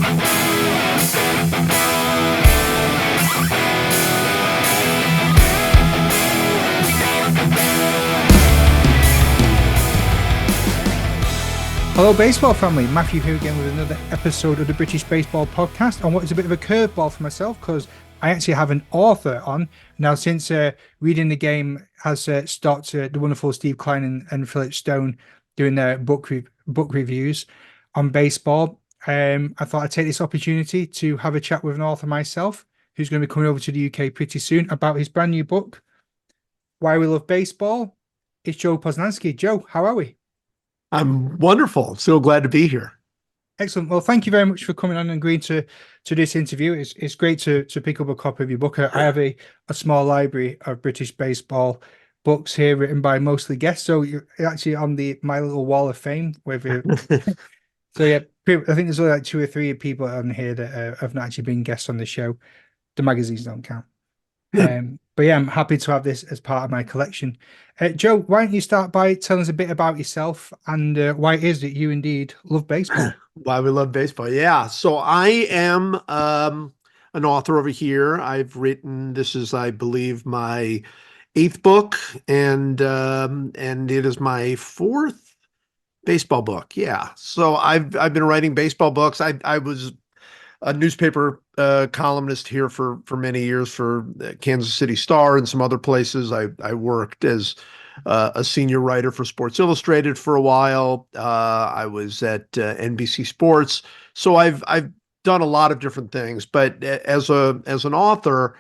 Hello baseball family, Matthew here again with another episode of the British Baseball Podcast on what is a bit of a curveball for myself because I actually have an author on. Now since Reading the Game has stopped the wonderful Steve Klein and Philip Stone doing their book reviews on baseball, I thought I'd take this opportunity to have a chat with an author myself who's going to be coming over to the UK pretty soon about his brand new book, Why We Love Baseball. It's Joe Posnanski. Joe, how are we? I'm wonderful. So glad to be here. Excellent. Well, thank you very much for coming on and agreeing to this interview. It's great to pick up a copy of your book. I have a small library of British baseball books here written by mostly guests. So you're actually on my little wall of fame. So yeah, I think there's only like 2 or 3 people on here that have not actually been guests on the show. The magazines don't count. But yeah, I'm happy to have this as part of my collection. Joe, why don't you start by telling us a bit about yourself and why it is that you indeed love baseball? Why we love baseball. Yeah. So I am an author over here. I've written, this is, I believe, my 8th book, and it is my 4th baseball book. Yeah. So I've been writing baseball books. I was a newspaper columnist here for many years for Kansas City Star and some other places. I worked as a senior writer for Sports Illustrated for a while. I was at NBC Sports. So I've done a lot of different things. But as an author,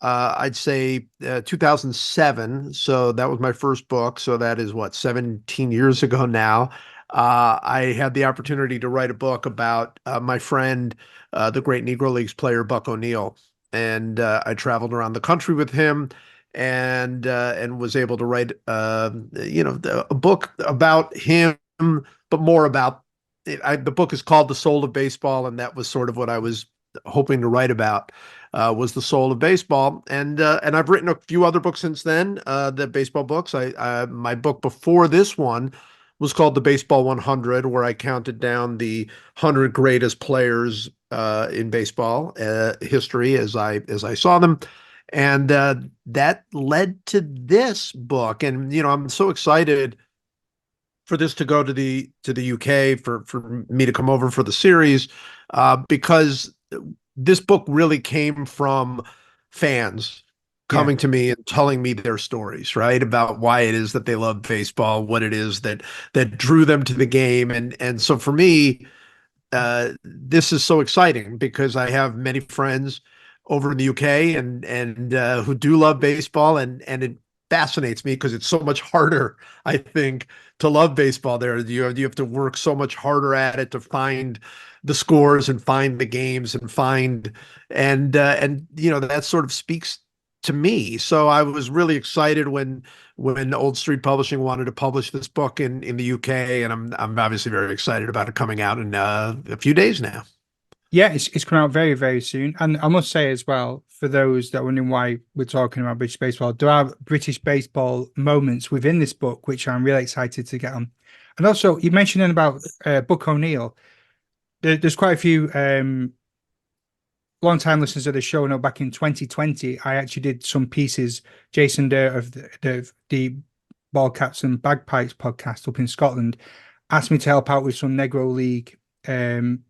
I'd say 2007. So that was my first book. So that is 17 years ago now. I had the opportunity to write a book about my friend, the great Negro Leagues player Buck O'Neil, and I traveled around the country with him, and was able to write a book about him, but more about it. The book is called The Soul of Baseball, and that was sort of what I was hoping to write about. Was the soul of baseball, and I've written a few other books since then. The baseball books. My book before this one was called The Baseball 100, where I counted down the 100 greatest players in baseball history as I saw them, and that led to this book. And I'm so excited for this to go to the UK, for me to come over for the series, because this book really came from fans coming to me and telling me their stories, right, about why it is that they love baseball, what it is that drew them to the game. And so for me, this is so exciting because I have many friends over in the UK and who do love baseball, and it fascinates me because it's so much harder, I think, to love baseball there. You have to work so much harder at it to find the scores and find the games and that sort of speaks to me. So I was really excited when Old Street Publishing wanted to publish this book in the UK, and I'm obviously very excited about it coming out in a few days now. Yeah, it's coming out very, very soon. And I must say as well, for those that are wondering why we're talking about British baseball, there are British baseball moments within this book, which I'm really excited to get on. And also, you mentioned about Buck O'Neil. There's quite a few long-time listeners of the show know back in 2020, I actually did some pieces. Jason Durr of the Ball Caps and Bagpipes podcast up in Scotland asked me to help out with some Negro League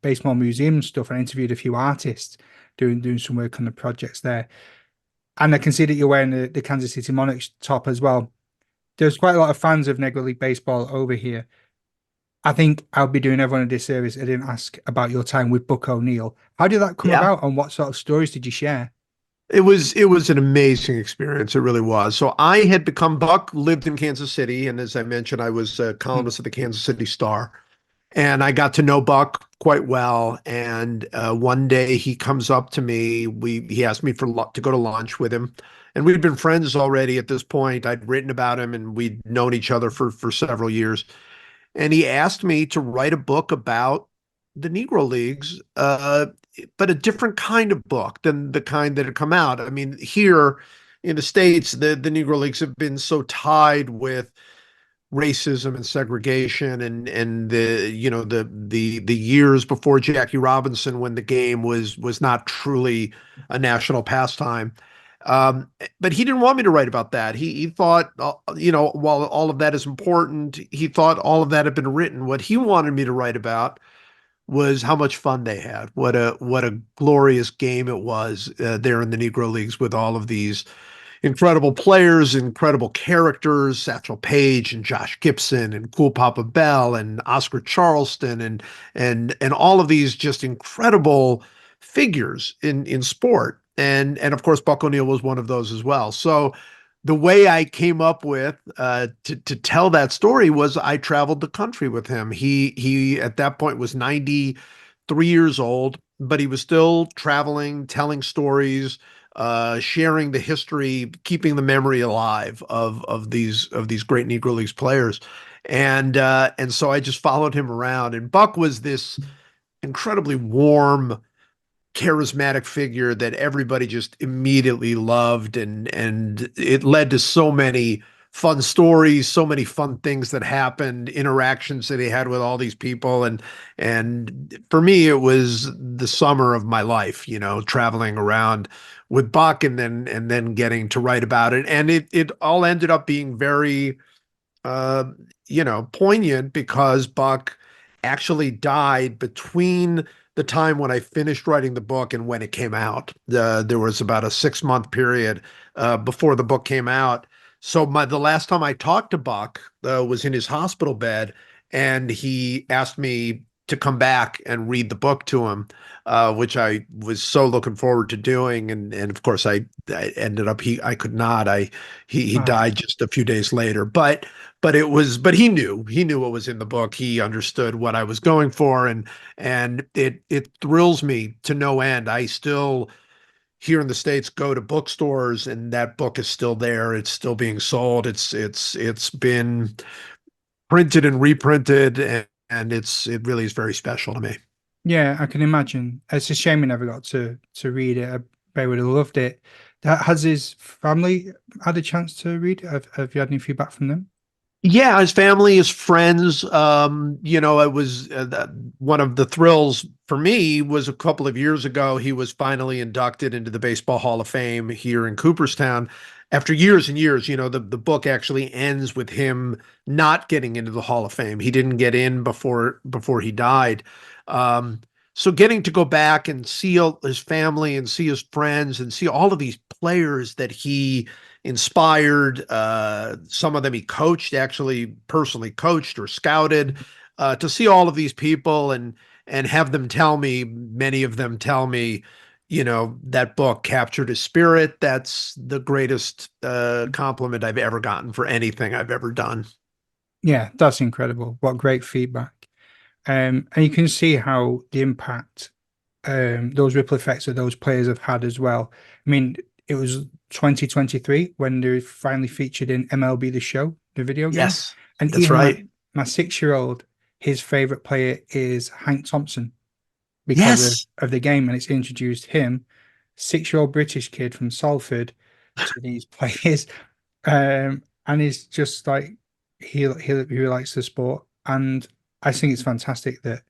baseball museum stuff. I interviewed a few artists doing some work on the projects there. And I can see that you're wearing the Kansas City Monarchs top as well. There's quite a lot of fans of Negro League baseball over here. I think I'll be doing everyone a disservice. I didn't ask about your time with Buck O'Neil. How did that come about, and what sort of stories did you share? It was an amazing experience. It really was. So I had become Buck lived in Kansas City, and as I mentioned, I was a columnist of the Kansas City Star, and I got to know Buck quite well. And one day he comes up to me. He asked me to go to lunch with him, and we'd been friends already at this point. I'd written about him, and we'd known each other for several years. And he asked me to write a book about the Negro Leagues, but a different kind of book than the kind that had come out. I mean, here in the States, the Negro Leagues have been so tied with racism and segregation and the the years before Jackie Robinson when the game was not truly a national pastime. Um, but he didn't want me to write about that. He thought, while all of that is important, he thought all of that had been written. What he wanted me to write about was how much fun they had. What a glorious game it was there in the Negro Leagues with all of these incredible players, incredible characters, Satchel Paige and Josh Gibson and Cool Papa Bell and Oscar Charleston and all of these just incredible figures in sport. And of course Buck O'Neill was one of those as well. So the way I came up with to tell that story was I traveled the country with him. He at that point was 93 years old, but he was still traveling, telling stories, sharing the history, keeping the memory alive of these great Negro Leagues players. And so I just followed him around. And Buck was this incredibly warm, charismatic figure that everybody just immediately loved, and it led to so many fun stories, so many fun things that happened, interactions that he had with all these people. And for me it was the summer of my life, traveling around with Buck and then getting to write about it. And it all ended up being very uh, poignant because Buck actually died between the time when I finished writing the book and when it came out. There was about a 6 month period before the book came out. So the last time I talked to Buck was in his hospital bed, and he asked me to come back and read the book to him, which I was so looking forward to doing. And of course I ended up I could not. He Ah, died just a few days later, but he knew what was in the book. He understood what I was going for, and it thrills me to no end. I still here in the States go to bookstores, and that book is still there. It's still being sold. It's been printed and reprinted, and it really is very special to me. yeah, I can imagine. It's a shame we never got to read it. I bet would have loved it. Has his family had a chance to read it? Have you had any feedback from them? Yeah, his family, his friends. It was one of the thrills for me was a couple of years ago. He was finally inducted into the Baseball Hall of Fame here in Cooperstown after years and years. The book actually ends with him not getting into the Hall of Fame. He didn't get in before he died. Um, so getting to go back and see his family and see his friends and see all of these players that he inspired. Some of them he coached, actually personally coached or scouted. To see all of these people and have them tell me, many of them tell me, that book captured his spirit. That's the greatest compliment I've ever gotten for anything I've ever done. Yeah, that's incredible. What great feedback. And you can see how the impact those ripple effects that those players have had as well. I mean, it was 2023 when they were finally featured in MLB The Show, the video game. Yes, And that's even right. my 6-year-old, his favorite player is Hank Thompson because Yes. of the game. And it's introduced him, 6-year-old British kid from Salford, to these players. And he's just like, he likes the sport. And I think it's fantastic that,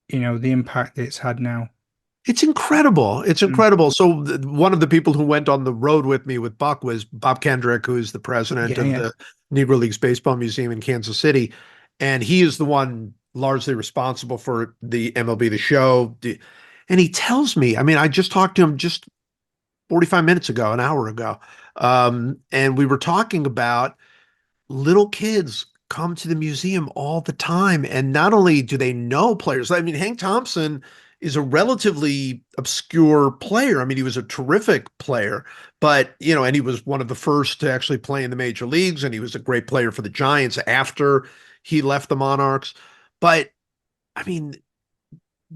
the impact it's had now. It's incredible. It's Mm. incredible. So one of the people who went on the road with me with Buck was Bob Kendrick, who's the president Yeah, of yeah. the Negro Leagues Baseball Museum in Kansas City. And he is the one largely responsible for the MLB The Show. And he tells me, I mean, I just talked to him just 45 minutes ago, an hour ago. And we were talking about little kids come to the museum all the time. And not only do they know players, I mean, Hank Thompson is a relatively obscure player. I mean, he was a terrific player, but, and he was one of the first to actually play in the major leagues. And he was a great player for the Giants after he left the Monarchs. But I mean,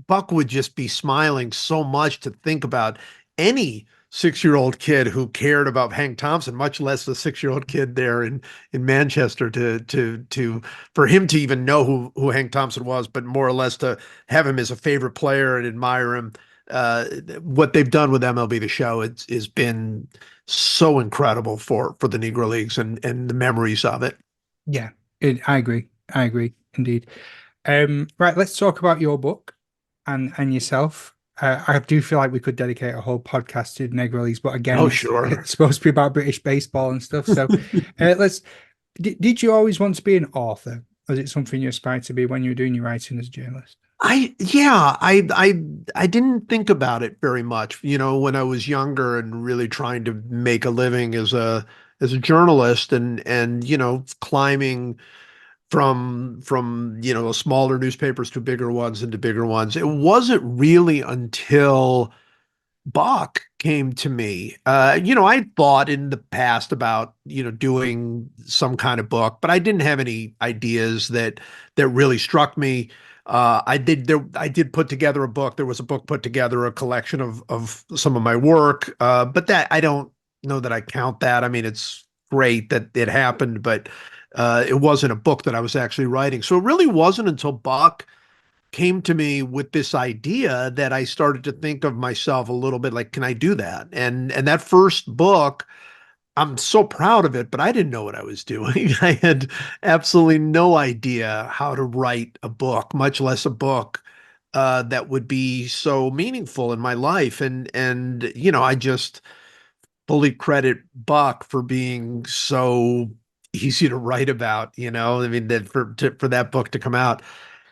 Buck would just be smiling so much to think about any 6-year-old kid who cared about Hank Thompson, much less the 6-year-old kid there in Manchester to for him to even know who Hank Thompson was, but more or less to have him as a favorite player and admire him. Uh, what they've done with MLB The Show has been so incredible for the Negro Leagues and the memories of it. Yeah, I agree. I agree indeed. Right, let's talk about your book and yourself. I do feel like we could dedicate a whole podcast to Negro Leagues, but again, Oh, it's sure. it's supposed to be about British baseball and stuff. So, let's. Did you always want to be an author? Was it something you aspired to be when you were doing your writing as a journalist? Yeah, I didn't think about it very much, when I was younger and really trying to make a living as a journalist and climbing from smaller newspapers to bigger ones and to bigger ones. It wasn't really until Bach came to me. I thought in the past about, doing some kind of book, but I didn't have any ideas that really struck me. I did put together a book. There was a book put together, a collection of some of my work. But that I don't know that I count that. I mean, it's great that it happened, but it wasn't a book that I was actually writing. So it really wasn't until Bach came to me with this idea that I started to think of myself a little bit like, can I do that? And that first book, I'm so proud of it, but I didn't know what I was doing. I had absolutely no idea how to write a book, much less a book that would be so meaningful in my life. And I just fully credit Buck for being so easy to write about. I mean, that for that book to come out.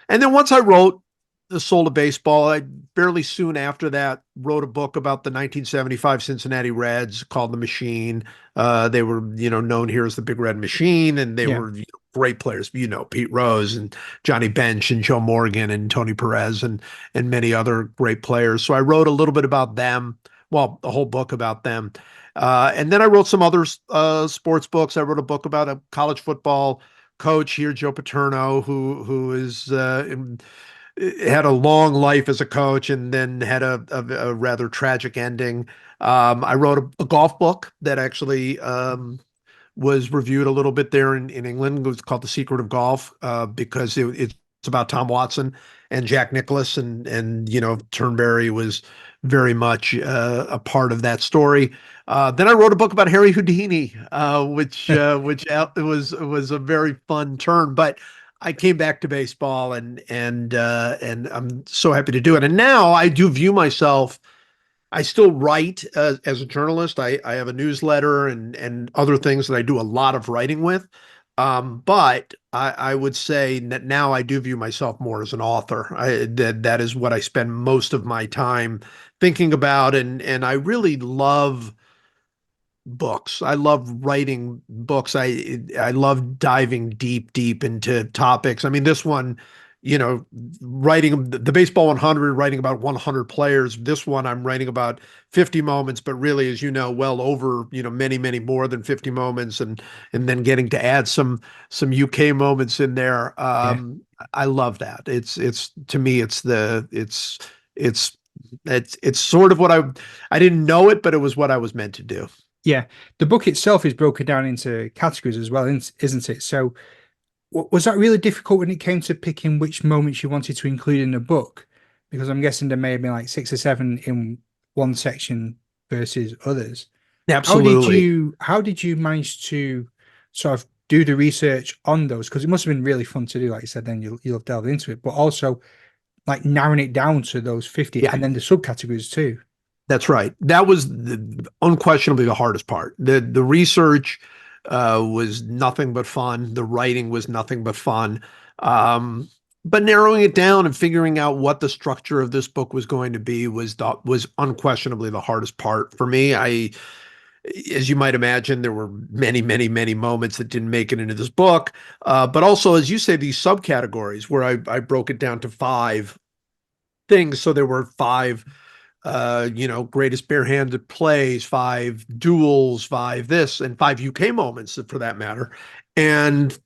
And then once I wrote The Soul of Baseball, I fairly soon after that wrote a book about the 1975 Cincinnati Reds called The Machine. They were, known here as the Big Red Machine, and they Yeah, were great players. Pete Rose and Johnny Bench and Joe Morgan and Tony Perez and many other great players. So I wrote a little bit about them. Well, a whole book about them. And then I wrote some other sports books. I wrote a book about a college football coach here, Joe Paterno, who is had a long life as a coach and then had a rather tragic ending. I wrote a golf book that actually was reviewed a little bit there in England. It was called The Secret of Golf because it's about Tom Watson and Jack Nicklaus, and Turnberry was very much a part of that story. Then I wrote a book about Harry Houdini, which was a very fun turn, but I came back to baseball and I'm so happy to do it. And now I do view myself. I still write as a journalist. I have a newsletter and other things that I do a lot of writing with. But I would say that now I do view myself more as an author. That is what I spend most of my time thinking about, and I really love books. I love writing books. I love diving deep into topics. I mean, this one, writing the Baseball 100, writing about 100 players. This one, I'm writing about 50 moments, but really, as you know, well over, many more than 50 moments, and then getting to add some UK moments in there. yeah. I love that. It's to me, it's it's sort of what I didn't know it, but it was what I was meant to do. Yeah, the book itself is broken down into categories as well, isn't it? So, was that really difficult when it came to picking which moments you wanted to include in the book? Because I'm guessing there may have been like six or seven in one section versus others. Absolutely. How did you manage to sort of do the research on those? Because it must have been really fun to do, like you said, then you'll have delved into it, but also like narrowing it down to those 50 Yeah. and then the subcategories too. That's right. That was unquestionably the hardest part. The research was nothing but fun. The writing was nothing but fun. Um, but narrowing it down and figuring out what the structure of this book was going to be was unquestionably the hardest part for me. As you might imagine, there were many moments that didn't make it into this book. But also, as you say, these subcategories where I broke it down to five things. So there were five greatest barehanded plays, five duels, five this, and five UK moments for that matter. And,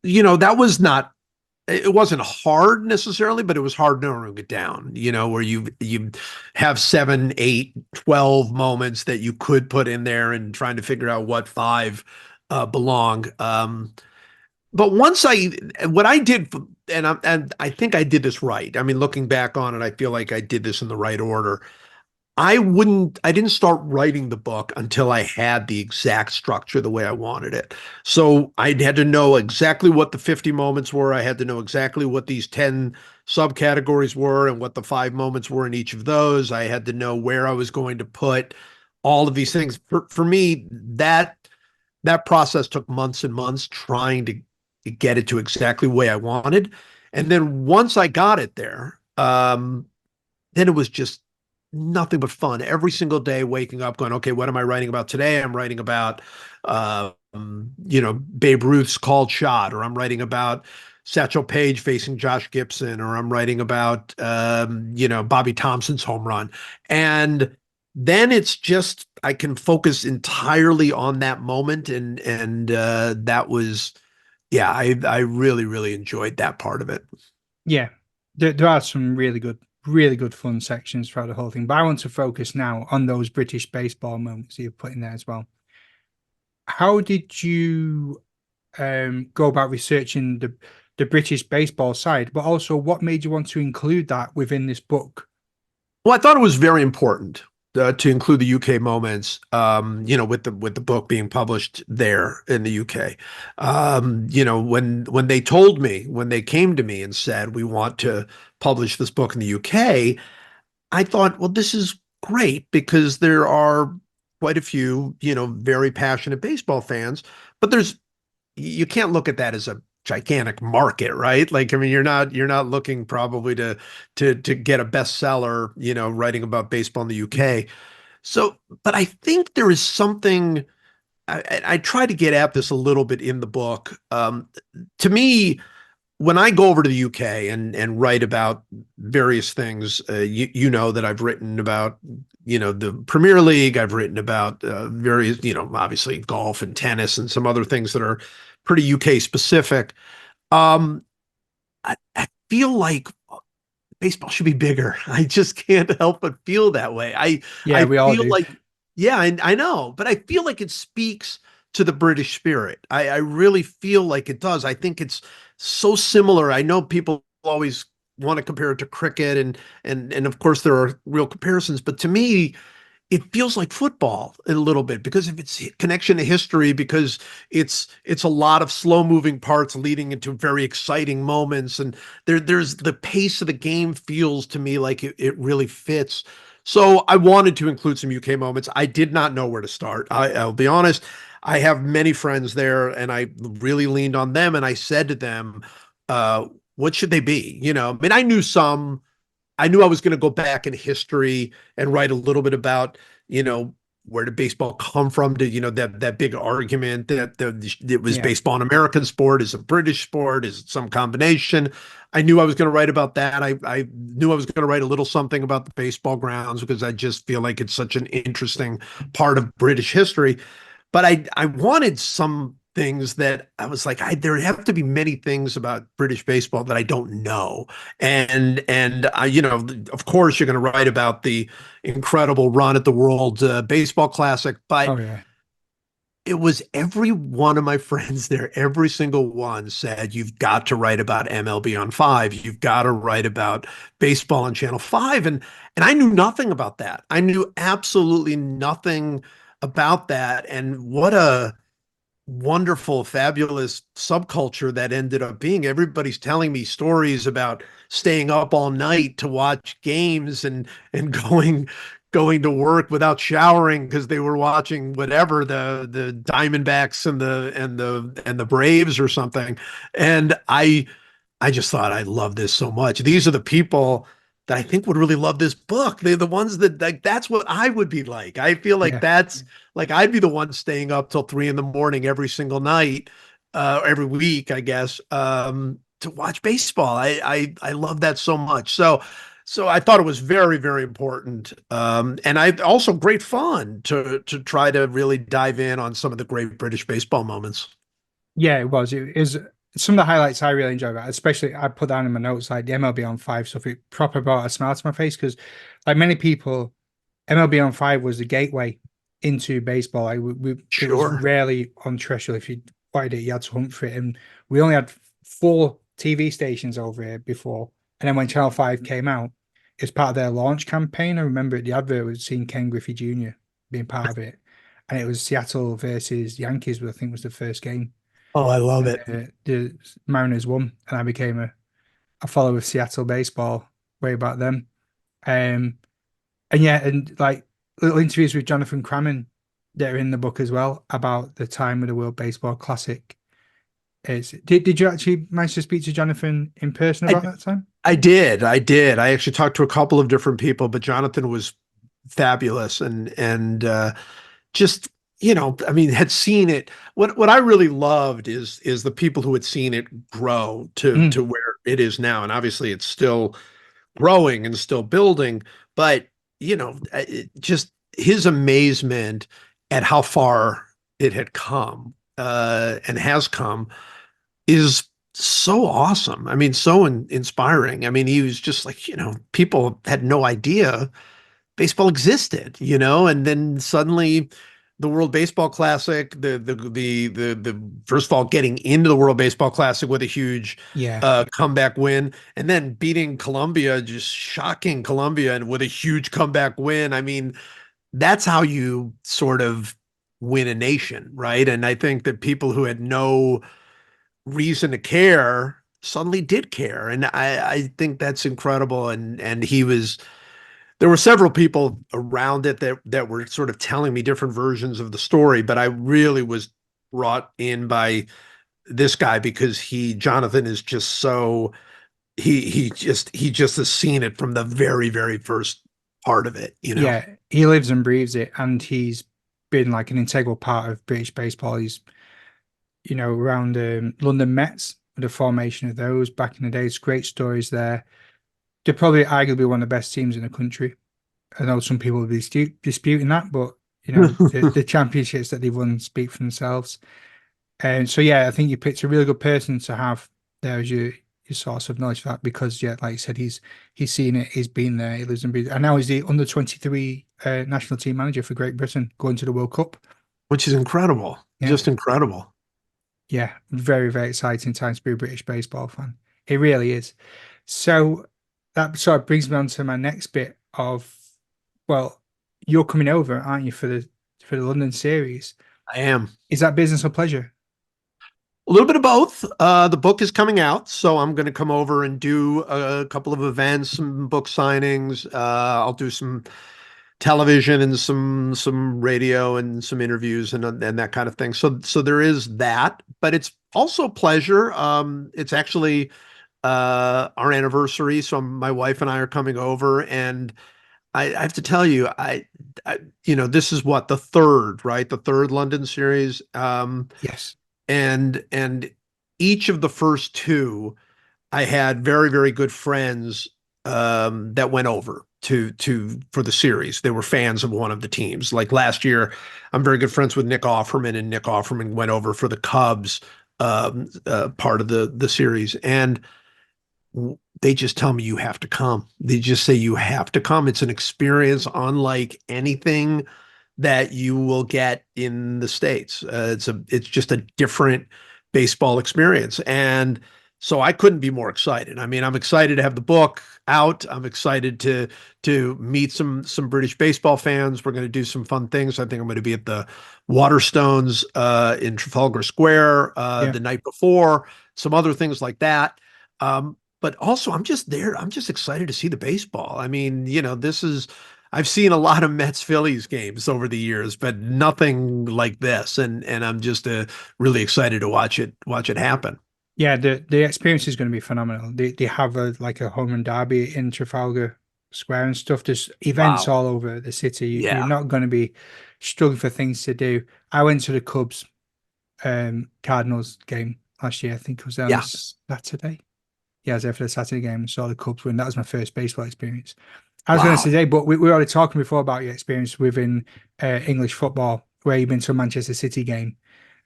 that was not, it wasn't hard necessarily, but it was hard narrowing it down, where you have 7, 8, 12 moments that you could put in there and trying to figure out what five belong. But what I did, and I think I did this right. I mean, looking back on it, I feel like I did this in the right order. I didn't start writing the book until I had the exact structure the way I wanted it. So I had to know exactly what the 50 moments were. I had to know exactly what these 10 subcategories were and what the 5 moments were in each of those. I had to know where I was going to put all of these things. For me, that process took months and months trying to get it to exactly the way I wanted. And then once I got it there, then it was just nothing but fun every single day, waking up going, okay, what am I writing about today? I'm writing about Babe Ruth's called shot, or I'm writing about Satchel Paige facing Josh Gibson, or I'm writing about Bobby Thompson's home run. And then it's just I can focus entirely on that moment, and that was, yeah, I really really enjoyed that part of it. Yeah, there are some really good fun sections throughout the whole thing. But I want to focus now on those British baseball moments you've put in there as well. How did you go about researching the British baseball side, but also what made you want to include that within this book? Well, I thought it was very important to include the UK moments, with the book being published there in the UK. When they told me, when they came to me and said, we want to publish this book in the UK, I thought, well, this is great because there are quite a few, very passionate baseball fans, but you can't look at that as a gigantic market, right? Like, I mean, you're not looking probably to get a bestseller, writing about baseball in the UK. So, but I think there is something I try to get at this a little bit in the book. To me, when I go over to the UK and write about various things, you know that I've written about the Premier League. I've written about various obviously golf and tennis and some other things that are pretty UK specific. Um, I feel like baseball should be bigger. I just can't help but feel that way. Yeah, I we all feel do. like, yeah, I know, but I feel like it speaks to the British spirit. I really feel like it does. I think it's so similar. I know people always want to compare it to cricket, and of course there are real comparisons, but to me, it feels like football a little bit because of its connection to history, because it's a lot of slow moving parts leading into very exciting moments, and there's the pace of the game feels to me like it really fits. So I wanted to include some UK moments. I did not know where to start. I'll be honest. I have many friends there, and I really leaned on them, and I said to them, what should they be? I mean, I knew some. I knew I was going to go back in history and write a little bit about, you know, where did baseball come from? To that big argument that it was Yeah, baseball an American sport, is a British sport, is it some combination? I knew I was going to write about that. I knew I was going to write a little something about the baseball grounds because I just feel like it's such an interesting part of British history. But I wanted some things that I was like, there have to be many things about British baseball that I don't know. And I, of course, you're going to write about the incredible run at the World Baseball Classic, but oh yeah, it was every one of my friends there, every single one said, you've got to write about MLB on 5. You've got to write about baseball on Channel 5. And I knew nothing about that. I knew absolutely nothing about that. And what a wonderful, fabulous subculture that ended up being. Everybody's telling me stories about staying up all night to watch games and going to work without showering because they were watching whatever the Diamondbacks and the Braves or something. And I just thought I love this so much. These are the people that I think would really love this book. They're the ones that like that's what I would be like. I feel like yeah, that's like I'd be the one staying up till 3 in the morning every single night, every week, I guess, to watch baseball. I love that so much. So I thought it was very, very important. And I also great fun to try to really dive in on some of the great British baseball moments. yeah. It was. It is some of the highlights I really enjoyed about, it, especially I put down in my notes like the MLB on 5 stuff. It proper brought a smile to my face because, like many people, MLB on 5 was the gateway into baseball. It was Sure. rarely on terrestrial. If you wanted it, you had to hunt for it. And we only had 4 TV stations over here before. And then when Channel 5 came out, as part of their launch campaign. I remember the advert was seeing Ken Griffey Jr. being part of it, and it was Seattle versus Yankees, I think was the first game. Oh, I love And it. the Mariners won, and I became a follower of Seattle baseball way back then. Um, and yeah, and like little interviews with Jonathan Cramen that are in the book as well about the time of the World Baseball Classic. Did you actually manage to speak to Jonathan in person I about that time? I did. I did. I actually talked to a couple of different people, but Jonathan was fabulous and just, I mean, had seen it. What I really loved is the people who had seen it grow Mm, to where it is now. And obviously it's still growing and still building, but just his amazement at how far it had come and has come is so awesome. I mean, so inspiring. I mean, he was just like, people had no idea baseball existed, and then suddenly the World Baseball Classic, the first of all getting into the World Baseball Classic with a huge yeah, comeback win, and then beating Colombia, just shocking Colombia, and with a huge comeback win. I mean, that's how you sort of win a nation, right? And I think that people who had no reason to care suddenly did care, and I think that's incredible. And he was there were several people around it that were sort of telling me different versions of the story, but I really was brought in by this guy because Jonathan is just so he just has seen it from the very, very first part of it. yeah. He lives and breathes it, and he's been like an integral part of British baseball. He's around London Mets, the formation of those back in the days. Great stories there. They're probably arguably one of the best teams in the country. I know some people will be disputing that, but the championships that they've won speak for themselves. And so yeah, I think you picked a really good person to have there as your source of knowledge for that because yeah, like you said, he's seen it, he's been there, he lives and breathes, and now he's the under 23 national team manager for Great Britain, going to the World Cup. Which is incredible, Yeah, just incredible. yeah, very very exciting times to be a British baseball fan. It really is. So that sort of brings me on to my next bit of, well, you're coming over, aren't you, for the London series? I am. Is that business or pleasure? A little bit of both. The book is coming out, so I'm going to come over and do a couple of events, some book signings. I'll do some television and some radio and some interviews and that kind of thing. So there is that, but it's also pleasure. It's actually our anniversary, so my wife and I are coming over, and I have to tell you, this is what the third, right? The third London series. Yes. And each of the first two, I had very, very good friends that went over to for the series. They were fans of one of the teams. Like last year, I'm very good friends with Nick Offerman, and Nick Offerman went over for the Cubs part of the series. And they just tell me you have to come. They just say you have to come. It's an experience unlike anything that you will get in the States. It's just a different baseball experience. And so I couldn't be more excited. I mean, I'm excited to have the book out. I'm excited to meet some British baseball fans. We're going to do some fun things. I think I'm going to be at the Waterstones in Trafalgar Square Yeah. the night before, some other things like that. But also I'm just there. I'm just excited to see the baseball. I mean, I've seen a lot of Mets Phillies games over the years, but nothing like this. And I'm just really excited to watch it happen. Yeah, the experience is going to be phenomenal. They have like a home and derby in Trafalgar Square and stuff. There's events Wow. all over the city. You're Yeah. not going to be struggling for things to do. I went to the Cubs Cardinals game last year. I think it was on a Yeah. Saturday. Yeah, I was there for the Saturday game and saw the Cubs win. That was my first baseball experience. I was going to Wow. say today, but we were already talking before about your experience within English football, where you've been to a Manchester City game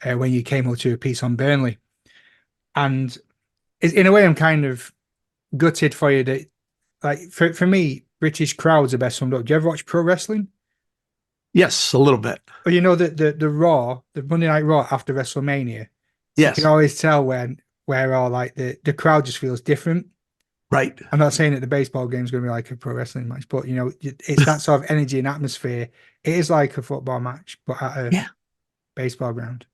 when you came up to a piece on Burnley. And in a way, I'm kind of gutted for you that, like, for me, British crowds are best summed up. Do you ever watch pro wrestling? Yes, a little bit. Or the Raw, the Monday Night Raw after WrestleMania, you can Yes. always tell where all like the crowd just feels different. Right. I'm not saying that the baseball game is going to be like a pro wrestling match, but it's that sort of energy and atmosphere. It is like a football match, but at a Yeah. baseball ground.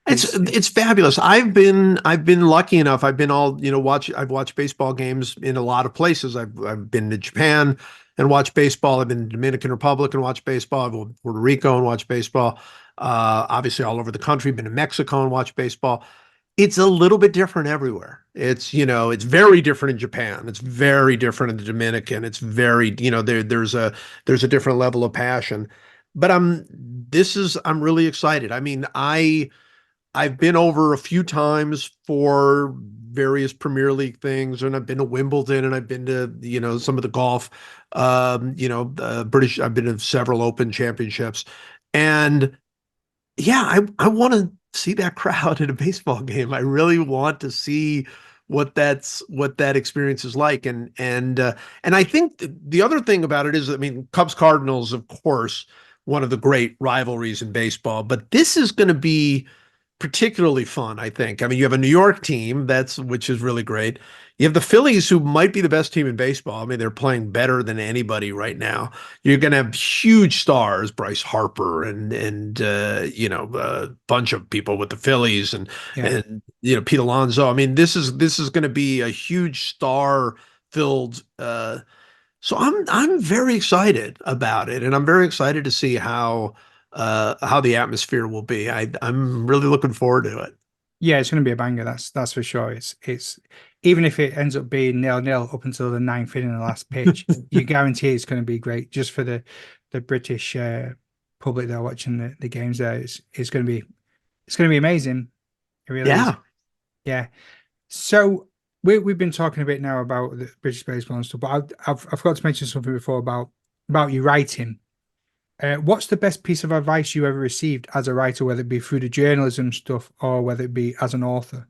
It's fabulous. I've been lucky enough. I've been all, I've watched baseball games in a lot of places. I've been to Japan and watched baseball. I've been to Dominican Republic and watched baseball. I've been to Puerto Rico and watched baseball. Obviously all over the country, been to Mexico and watched baseball. It's a little bit different everywhere. It's very different in Japan. It's very different in the Dominican. It's very, there's a different level of passion. But I'm really excited. I mean, I've been over a few times for various Premier League things, and I've been to Wimbledon, and I've been to, some of the golf, British. I've been to several Open championships, and yeah, I want to see that crowd at a baseball game. I really want to see what that experience is like, and I think the other thing about it is, I mean, Cubs Cardinals, of course, one of the great rivalries in baseball, but this is going to be particularly fun, I think. I mean, you have a New York team which is really great. You have the Phillies, who might be the best team in baseball. I mean, they're playing better than anybody right now. You're going to have huge stars, Bryce Harper and a bunch of people with the Phillies Yeah. and Pete Alonso. I mean, this is going to be a huge star filled. So I'm very excited about it, and I'm very excited to see how the atmosphere will be. I'm really looking forward to it. Yeah, it's going to be a banger. That's for sure. It's even if it ends up being 0-0 up until the ninth inning, the last pitch, you guarantee it's going to be great just for the British public that are watching the games there. It's going to be amazing. It really is. Yeah. Yeah. So we've been talking a bit now about the British baseball and stuff, but I forgot to mention something before about you writing. What's the best piece of advice you ever received as a writer, whether it be through the journalism stuff or whether it be as an author?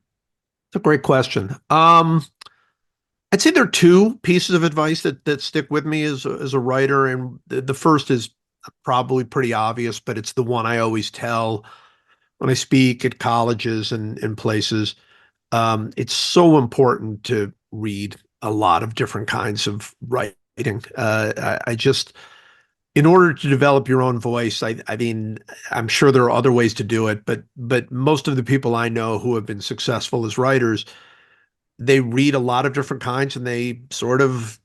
It's a great question. I'd say there are two pieces of advice that stick with me as a writer, and the first is probably pretty obvious, but it's the one I always tell when I speak at colleges and places. It's so important to read a lot of different kinds of writing. I just In order to develop your own voice, I mean, I'm sure there are other ways to do it, but most of the people I know who have been successful as writers, they read a lot of different kinds, and they sort of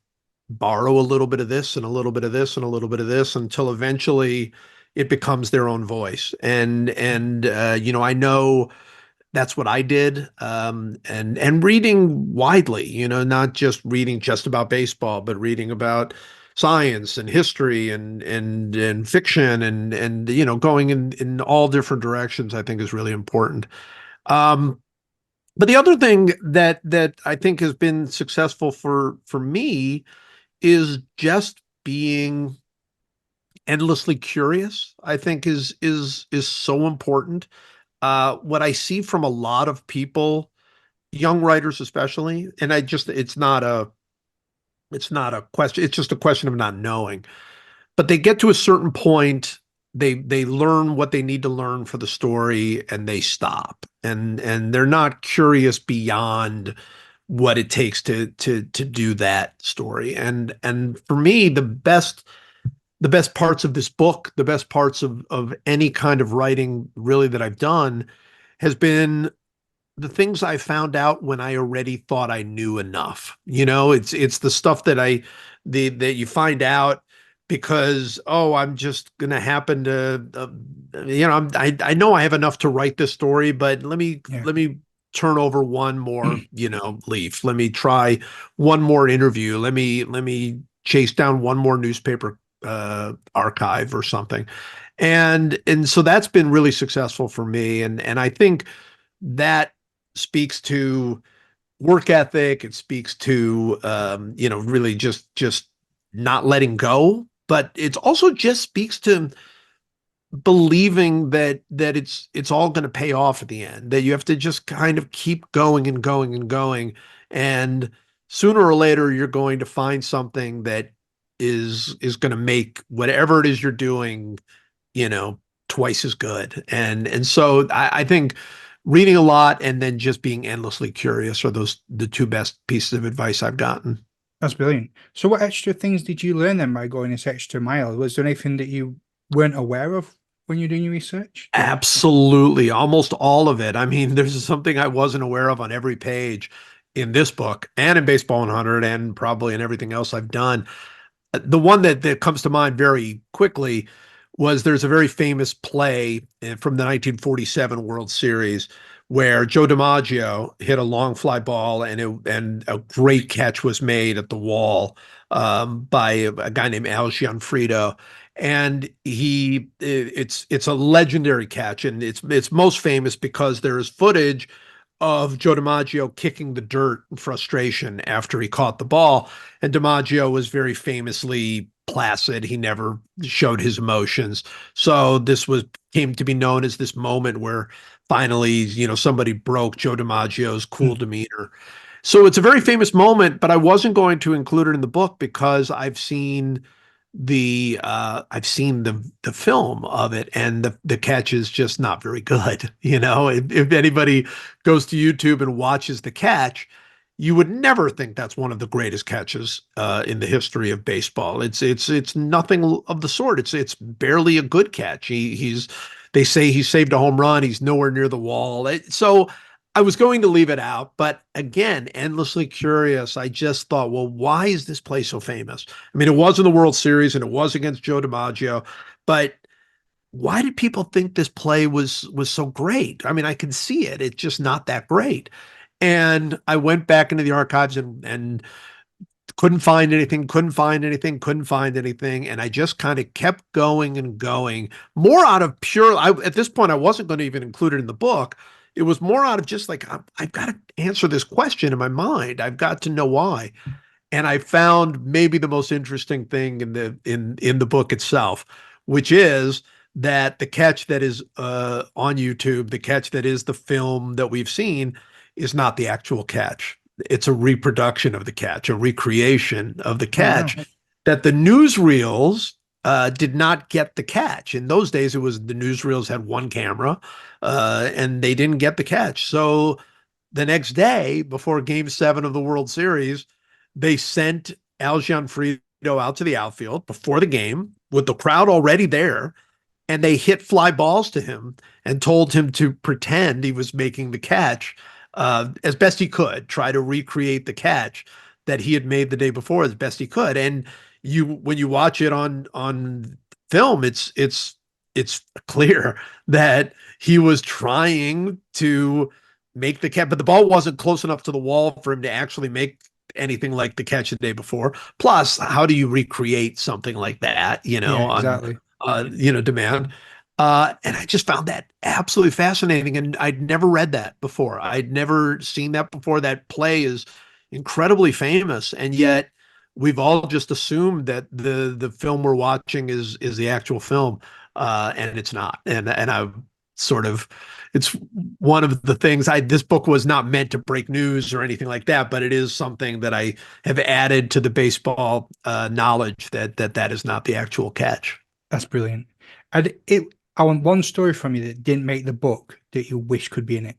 borrow a little bit of this and a little bit of this and a little bit of this until eventually it becomes their own voice. And I know that's what I did. And reading widely, not just reading just about baseball, but reading about science and history and fiction and going in all different directions, I think is really important. Um, but the other thing that I think has been successful for me is just being endlessly curious. I think is so important. What I see from a lot of people, young writers especially, and it's not a question, it's just a question of not knowing. But they get to a certain point, they learn what they need to learn for the story, and they stop. And they're not curious beyond what it takes to do that story. And for me, the best parts of this book, the best parts of any kind of writing really that I've done has been the things I found out when I already thought I knew enough. It's the stuff that you find out because, oh, I'm just gonna happen to I know I have enough to write this story, but Yeah. let me turn over one more leaf. Let me try one more interview. Let me chase down one more newspaper archive or something. And so that's been really successful for me, and I think that speaks to work ethic. It speaks to really just not letting go, but it also just speaks to believing that it's all going to pay off at the end, that you have to just kind of keep going and going and going, and sooner or later you're going to find something that is going to make whatever it is you're doing, you know, twice as good. And so I think reading a lot and then just being endlessly curious are the two best pieces of advice I've gotten. That's brilliant. So, what extra things did you learn then by going this extra mile? Was there anything that you weren't aware of when you're doing your research? Absolutely, almost all of it. I mean, there's something I wasn't aware of on every page in this book and in Baseball 100 and probably in everything else I've done. The one that comes to mind very quickly was there's a very famous play from the 1947 World Series where Joe DiMaggio hit a long fly ball and a great catch was made at the wall by a guy named Al Gianfrido. And it's a legendary catch, and it's most famous because there is footage of Joe DiMaggio kicking the dirt in frustration after he caught the ball. And DiMaggio was very famously placid. He never showed his emotions. So this was came to be known as this moment where finally, somebody broke Joe DiMaggio's cool Hmm. demeanor. So it's a very famous moment, but I wasn't going to include it in the book because I've seen the film of it, and the catch is just not very good. If anybody goes to YouTube and watches the catch, you would never think that's one of the greatest catches in the history of baseball. It's nothing of the sort. It's barely a good catch. They say he saved a home run. He's nowhere near the wall. So I was going to leave it out, but again, endlessly curious. I just thought, well, why is this play so famous? I mean, it was in the World Series and it was against Joe DiMaggio, but why did people think this play was so great? I mean, I can see it. It's just not that great. And I went back into the archives and couldn't find anything, couldn't find anything, couldn't find anything. And I just kind of kept going and going, more out of at this point, I wasn't going to even include it in the book. It was more out of just like, I've got to answer this question in my mind. I've got to know why. And I found maybe the most interesting thing in the book itself, which is that the catch that is on YouTube, the catch that is the film that we've seen, is not the actual catch. It's a reproduction of the catch, a recreation of the Oh, wow. catch. That the newsreels did not get the catch. In those days, it was the newsreels had one camera, and they didn't get the catch. So the next day, before Game 7 of the World Series, they sent Al Gianfrido out to the outfield before the game with the crowd already there, and they hit fly balls to him and told him to pretend he was making the catch as best he could, try to recreate the catch that he had made the day before as best he could. And when you watch it on film, it's clear that he was trying to make the catch, but the ball wasn't close enough to the wall for him to actually make anything like the catch the day before. Plus, how do you recreate something like that, Yeah, on exactly. demand? And I just found that absolutely fascinating. And I'd never read that before. I'd never seen that before. That play is incredibly famous. And yet we've all just assumed that the film we're watching is the actual film. And it's not. And I sort of it's one of the things this book was not meant to break news or anything like that, but it is something that I have added to the baseball knowledge that is not the actual catch. That's brilliant. I want one story from you that didn't make the book that you wish could be in it.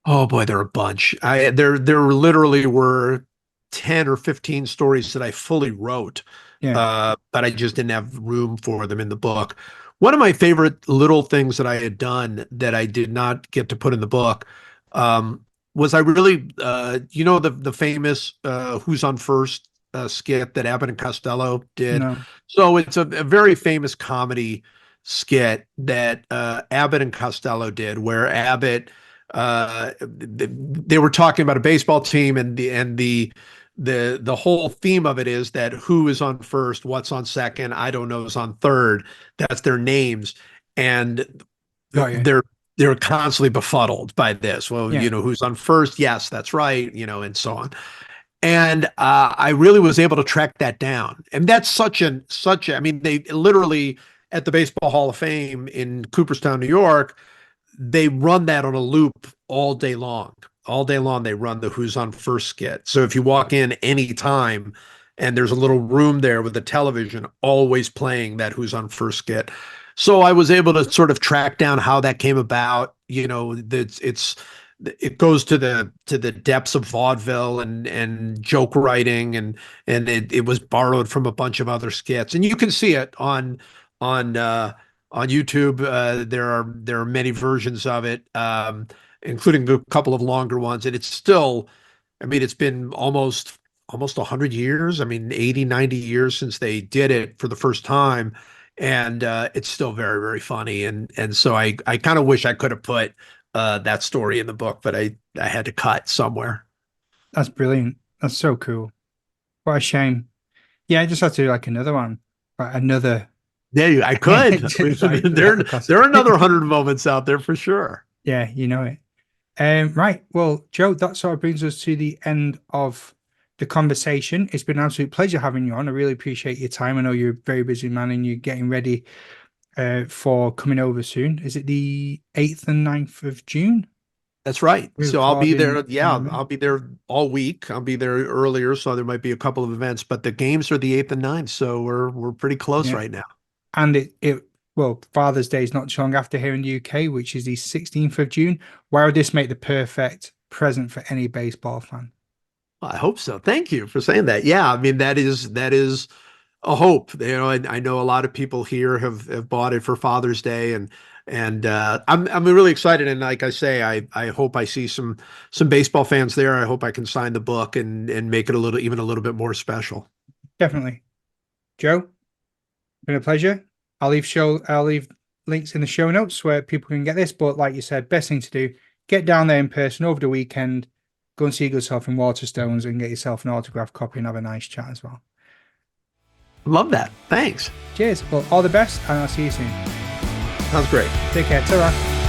Oh boy, there are a bunch. There literally were 10 or 15 stories that I fully wrote, Yeah. but I just didn't have room for them in the book. One of my favorite little things that I had done that I did not get to put in the book was I really, the famous "Who's on First" skit that Abbott and Costello did. No. So it's a very famous comedy skit that Abbott and Costello did, where Abbott they were talking about a baseball team, and the whole theme of it is that who is on first, what's on second, I don't know, is on third. That's their names, and Got you. they're constantly befuddled by this. Well, Yeah. who's on first? Yes, that's right. And so on. And I really was able to track that down, and that's I mean, they literally at the Baseball Hall of Fame in Cooperstown, New York, they run that on a loop all day long. All day long, they run the Who's on First skit. So if you walk in any time and there's a little room there with a television always playing that Who's on First skit. So I was able to sort of track down how that came about. It's it goes to the depths of vaudeville and joke writing, and it was borrowed from a bunch of other skits, and you can see it on on YouTube. There are many versions of it, including a couple of longer ones, and it's still, I mean, it's been almost 100 years. I mean, 80, 90 years since they did it for the first time. And it's still very, very funny. And so I kind of wish I could have put that story in the book, but I had to cut somewhere. That's brilliant. That's so cool. What a shame. Yeah, I just had to do like another one, right, another. I could. Just like There are another 100 moments out there for sure. Yeah, you know it. Right. Well, Joe, that sort of brings us to the end of the conversation. It's been an absolute pleasure having you on. I really appreciate your time. I know you're a very busy man and you're getting ready for coming over soon. Is it the 8th and 9th of June? That's right. We're So I'll be there. recording Yeah, in a I'll be there all week. I'll be there earlier, so there might be a couple of events, but the games are the 8th and 9th, so we're pretty close Yeah. right now. And well, Father's Day is not too long after here in the UK, which is the 16th of June. Why would this make the perfect present for any baseball fan? I hope so. Thank you for saying that. Yeah, I mean that is a hope. You know, I know a lot of people here have bought it for Father's Day, and I'm really excited. And like I say, I hope I see some baseball fans there. I hope I can sign the book and make it even a little bit more special. Definitely. Joe, been a pleasure. I'll leave links in the show notes where people can get this. But like you said, best thing to do, get down there in person over the weekend, go and see yourself in Waterstones and get yourself an autographed copy and have a nice chat as well. Love that. Thanks. Cheers. Well, all the best, and I'll see you soon. Sounds great. Take care. Ta-ra.